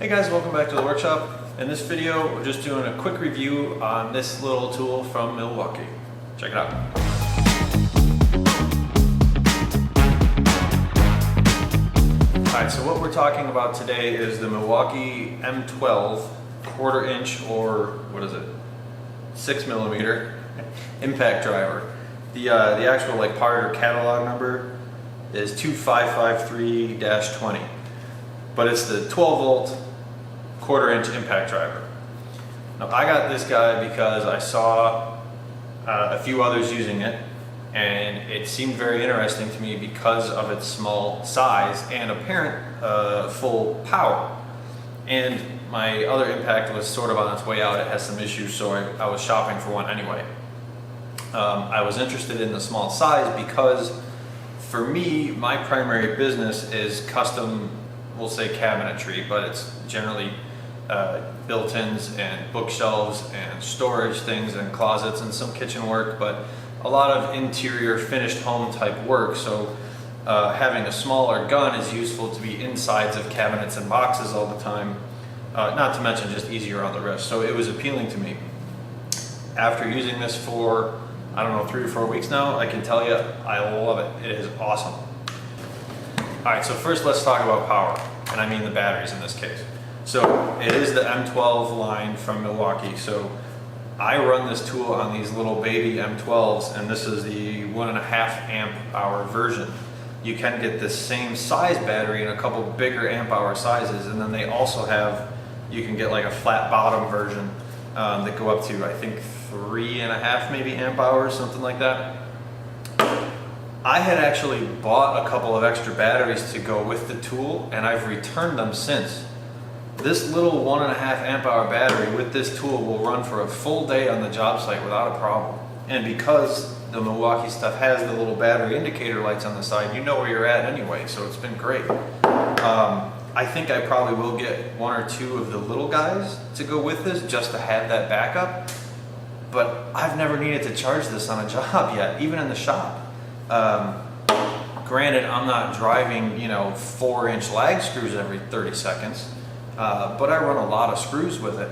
Hey guys, welcome back to the workshop. In this video, we're just doing a quick review on this little tool from Milwaukee. Check it out. Alright, so what we're talking about today is the Milwaukee M12 1/4 inch, or what is it, 6mm impact driver. The actual part or catalog number is 2553-20, but it's the 12 volt 1/4 inch impact driver. Now I got this guy because I saw a few others using it, and it seemed very interesting to me because of its small size and apparent full power. And my other impact was sort of on its way out. It has some issues, so I was shopping for one anyway. I was interested in the small size because for me, my primary business is custom, we'll say cabinetry, but it's generally built-ins and bookshelves and storage things and closets and some kitchen work, but a lot of interior finished home type work. So having a smaller gun is useful to be insides of cabinets and boxes all the time, not to mention just easier on the wrist. So it was appealing to me. After using this for, I don't know, 3 or 4 weeks now, I can tell you I love it. It is awesome. Alright, so first let's talk about power, and I mean the batteries in this case. So it is the M12 line from Milwaukee. So I run this tool on these little baby M12s, and this is the 1.5 amp hour version. You can get this same size battery in a couple bigger amp hour sizes, and then they also have, you can get like a flat bottom version that go up to, I think, 3.5 maybe amp hours, something like that. I had actually bought a couple of extra batteries to go with the tool, and I've returned them since. This little 1.5 amp hour battery with this tool will run for a full day on the job site without a problem. And because the Milwaukee stuff has the little battery indicator lights on the side, you know where you're at anyway, so it's been great. I think I probably will get 1 or 2 of the little guys to go with this just to have that backup. But I've never needed to charge this on a job yet, even in the shop. Granted, I'm not driving, 4-inch lag screws every 30 seconds, but I run a lot of screws with it.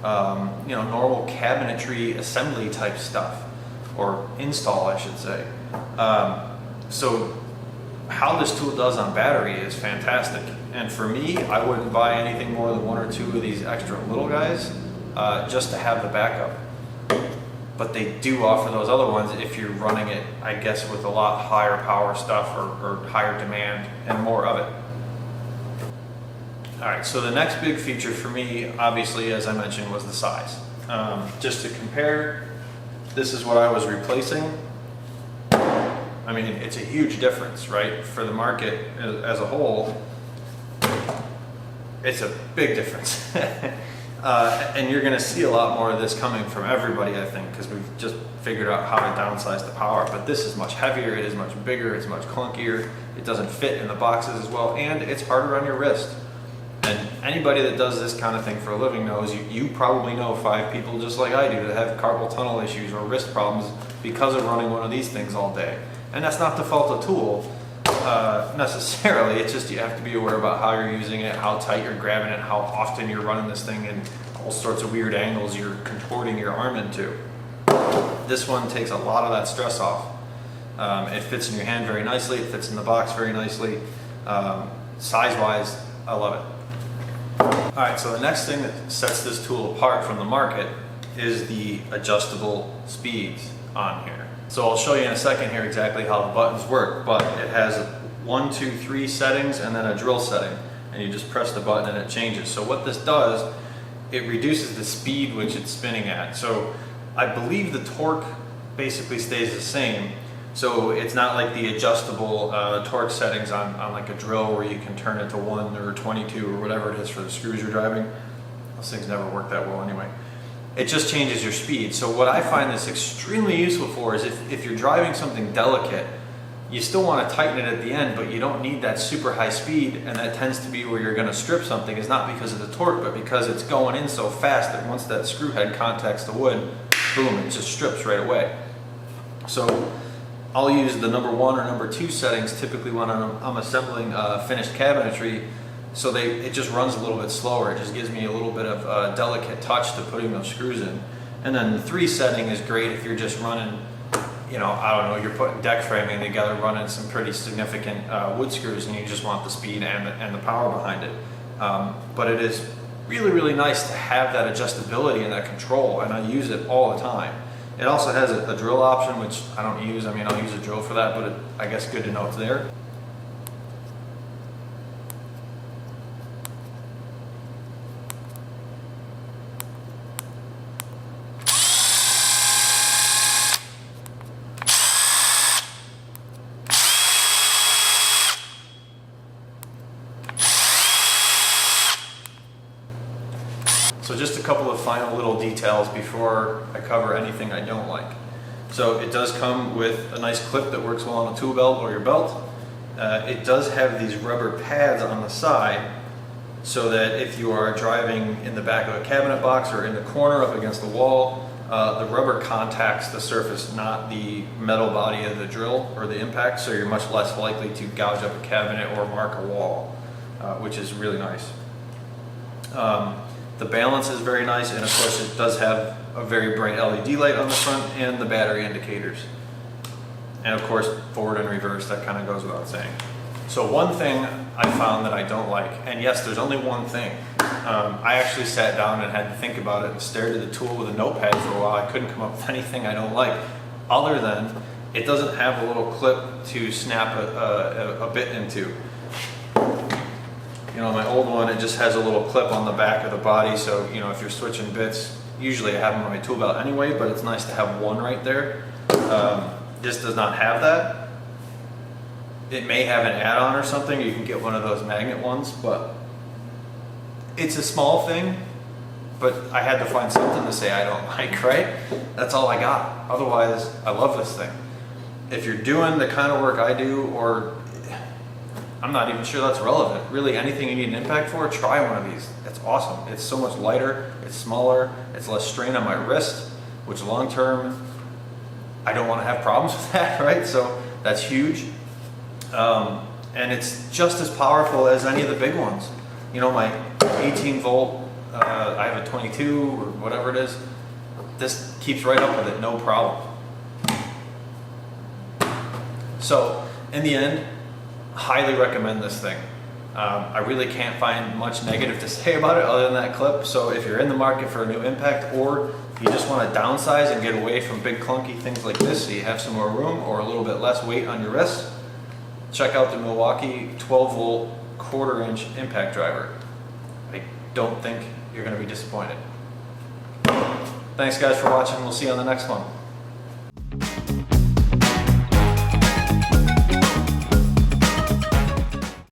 Normal cabinetry assembly type stuff, or install, I should say. So how this tool does on battery is fantastic. And for me, I wouldn't buy anything more than 1 or 2 of these extra little guys just to have the backup. But they do offer those other ones if you're running it, I guess, with a lot higher power stuff or higher demand and more of it. Alright, so the next big feature for me, obviously, as I mentioned, was the size. Just to compare, this is what I was replacing. I mean, it's a huge difference, right? For the market as a whole, it's a big difference. And you're going to see a lot more of this coming from everybody, I think, because we've just figured out how to downsize the power. But this is much heavier, it is much bigger, it's much clunkier, it doesn't fit in the boxes as well, and it's harder on your wrist. And anybody that does this kind of thing for a living knows, you probably know 5 people just like I do that have carpal tunnel issues or wrist problems because of running one of these things all day. And that's not the fault of the tool necessarily, it's just you have to be aware about how you're using it, how tight you're grabbing it, how often you're running this thing, and all sorts of weird angles you're contorting your arm into. This one takes a lot of that stress off. It fits in your hand very nicely, it fits in the box very nicely. Size-wise, I love it. Alright, so the next thing that sets this tool apart from the market is the adjustable speeds on here. So I'll show you in a second here exactly how the buttons work, but it has 1, 2, 3 settings and then a drill setting, and you just press the button and it changes. So what this does, it reduces the speed which it's spinning at. So I believe the torque basically stays the same. So it's not like the adjustable torque settings on like a drill where you can turn it to 1 or 22 or whatever it is for the screws you're driving. Those things never work that well anyway. It just changes your speed. So what I find this extremely useful for is if you're driving something delicate, you still want to tighten it at the end, but you don't need that super high speed, and that tends to be where you're going to strip something, is not because of the torque, but because it's going in so fast that once that screw head contacts the wood, boom, it just strips right away. So I'll use the number 1 or number 2 settings typically when I'm assembling finished cabinetry So it just runs a little bit slower. It just gives me a little bit of a delicate touch to putting those screws in. And then the 3 setting is great if you're just running, you know, I don't know, you're putting deck framing together, running some pretty significant wood screws, and you just want the speed and the power behind it. But it is really, really nice to have that adjustability and that control, and I use it all the time. It also has a drill option, which I don't use. I mean, I'll use a drill for that, but I guess good to know it's there. So just a couple of final little details before I cover anything I don't like. So it does come with a nice clip that works well on a tool belt or your belt. It does have these rubber pads on the side so that if you are driving in the back of a cabinet box or in the corner up against the wall, the rubber contacts the surface, not the metal body of the drill or the impact, so you're much less likely to gouge up a cabinet or mark a wall, which is really nice. The balance is very nice, and of course it does have a very bright LED light on the front and the battery indicators. And of course forward and reverse, that kind of goes without saying. So one thing I found that I don't like, and yes, there's only one thing. I actually sat down and had to think about it and stared at the tool with a notepad for a while. I couldn't come up with anything I don't like, other than it doesn't have a little clip to snap a bit into. You know, my old one, it just has a little clip on the back of the body, so, you know, if you're switching bits, usually I have them on my tool belt anyway, but it's nice to have one right there. This does not have that. It may have an add-on or something. You can get one of those magnet ones, but it's a small thing, but I had to find something to say I don't like, right? That's all I got. Otherwise, I love this thing. If you're doing the kind of work I do, or I'm not even sure that's relevant. Really, anything you need an impact for, try one of these. It's awesome. It's so much lighter, it's smaller, it's less strain on my wrist, which long term, I don't want to have problems with that, right? So that's huge. And it's just as powerful as any of the big ones. You know, my 18 volt, I have a 22 or whatever it is. This keeps right up with it, no problem. So in the end, highly recommend this thing. I really can't find much negative to say about it other than that clip. So if you're in the market for a new impact, or you just want to downsize and get away from big clunky things like this so you have some more room or a little bit less weight on your wrist, check out the Milwaukee 12 volt 1/4 inch impact driver. I don't think you're going to be disappointed. Thanks guys for watching. We'll see you on the next one.